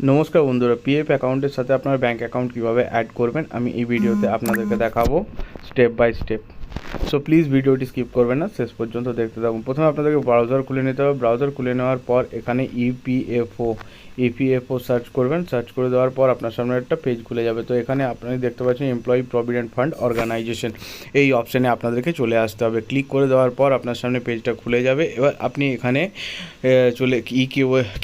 নমস্কার বন্ধুরা, পিএফ অ্যাকাউন্টের সাথে আপনার ব্যাঙ্ক অ্যাকাউন্ট কীভাবে অ্যাড করবেন আমি এই ভিডিওতে আপনাদেরকে দেখাবো step by step. So please ভিডিওটি স্কিপ করবেন না, শেষ পর্যন্ত দেখতে থাকুন। প্রথমে আপনাদেরকে ব্রাউজার খুলে নিতে হবে। ব্রাউজার খুলে নেওয়ার পর এখানে ইপিএফও সার্চ করবেন। সার্চ করে দেওয়ার পর আপনার সামনে একটা পেজ খুলে যাবে। তো এখানে আপনি দেখতে পাচ্ছেন এমপ্লয়ি প্রভিডেন্ট ফান্ড অর্গানাইজেশন, এই অপশানে আপনাদেরকে চলে আসতে হবে। ক্লিক করে দেওয়ার পর আপনার সামনে পেজটা খুলে যাবে। এবার আপনি এখানে চলে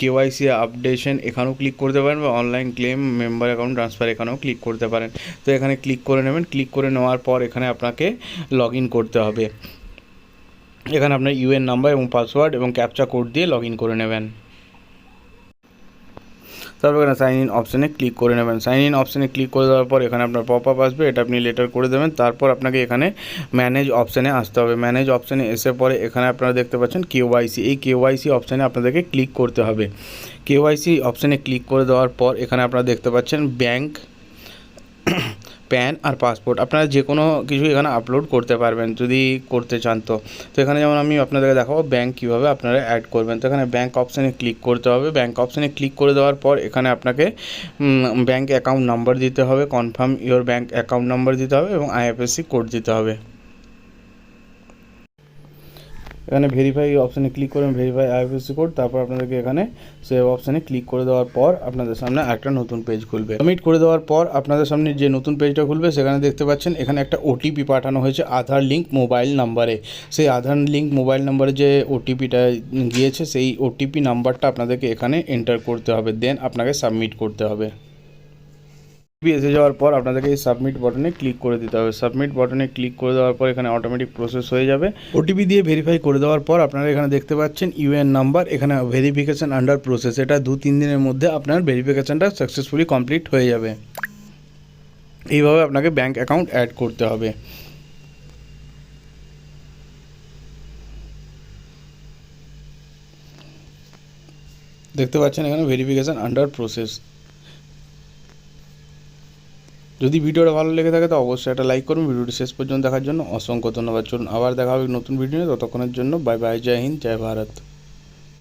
কেওয়াইসি আপডেশন এখানেও ক্লিক করতে পারেন, বা online claim member account transfer এখানেও ক্লিক করতে পারেন। তো এখানে ক্লিক করে নেবেন। ক্লিক করে নেওয়ার পর এখানে আপনাকে লগ ইন করতে হবে। এখানে আপনার ইউএন নাম্বার এবং পাসওয়ার্ড এবং ক্যাপচা কোড দিয়ে লগ ইন করে নেবেন। তারপর এখানে সাইন ইন অপশানে ক্লিক করে নেবেন। সাইন ইন অপশানে ক্লিক করে দেওয়ার পর এখানে আপনার পপ আপ আসবে, এটা আপনি লেটার করে দেবেন। তারপর আপনাকে এখানে ম্যানেজ অপশানে আসতে হবে। ম্যানেজ অপশানে এসে পরে এখানে আপনারা দেখতে পাচ্ছেন কেওয়াইসি, এই কেওয়াইসি অপশানে আপনাদেরকে ক্লিক করতে হবে। কেওয়াইসি অপশানে ক্লিক করে দেওয়ার পর এখানে আপনারা দেখতে পাচ্ছেন ব্যাঙ্ক, প্যান আর পাসপোর্ট, আপনারা যে কোনো কিছু এখানে আপলোড করতে পারবেন যদি করতে চান। তো এখানে যেমন আমি আপনাদেরকে দেখাবো ব্যাঙ্ক কীভাবে আপনারা অ্যাড করবেন। তো এখানে ব্যাঙ্ক অপশানে ক্লিক করতে হবে। ব্যাঙ্ক অপশানে ক্লিক করে দেওয়ার পর এখানে আপনাকে ব্যাঙ্ক অ্যাকাউন্ট নাম্বার দিতে হবে, confirm your bank account number দিতে হবে এবং আইএফএসসি কোড দিতে হবে। এখানে ভেরিফাই অপশানে ক্লিক করবেন, ভেরিফাই আইএফএসসি কোড। তারপর আপনাদেরকে এখানে সেভ অপশানে ক্লিক করে দেওয়ার পর আপনাদের সামনে একটা নতুন পেজ খুলবে। সাবমিট করে দেওয়ার পর আপনাদের সামনে যে নতুন পেজটা খুলবে সেখানে দেখতে পাচ্ছেন এখানে একটা ওটিপি পাঠানো হয়েছে আধার লিঙ্ক মোবাইল নাম্বারে। সেই আধার লিঙ্ক মোবাইল নাম্বারে যে ওটিপিটা গিয়েছে সেই ওটিপি নাম্বারটা আপনাদেরকে এখানে এন্টার করতে হবে, দেন আপনাকে সাবমিট করতে হবে। এসে যাওয়ার পর আপনাদেরকে এই সাবমিট বাটনে ক্লিক করে দিতে হবে। সাবমিট বাটনে ক্লিক করে দেওয়ার পর এখানে অটোমেটিক প্রসেস হয়ে যাবে। ওটিপি দিয়ে ভেরিফাই করে দেওয়ার পর আপনারা এখানে দেখতে পাচ্ছেন ইউএন নাম্বার, এখানে ভেরিফিকেশান আন্ডার প্রসেস, এটা 2-3 দিনের মধ্যে আপনার ভেরিফিকেশানটা সাকসেসফুলি কমপ্লিট হয়ে যাবে। এইভাবে আপনাকে ব্যাঙ্ক অ্যাকাউন্ট অ্যাড করতে হবে। দেখতে পাচ্ছেন এখানে ভেরিফিকেশান আন্ডার প্রসেস। যদি ভিডিওটা ভালো লেগে থাকে তো অবশ্যই একটা লাইক করুন। ভিডিওটি শেষ পর্যন্ত দেখার জন্য অসংখ্য ধন্যবাদ। চলুন আবার দেখা হবে নতুন ভিডিও নিয়ে, ততক্ষণের জন্য বাই বাই, জয় হিন্দ, জয় ভারত।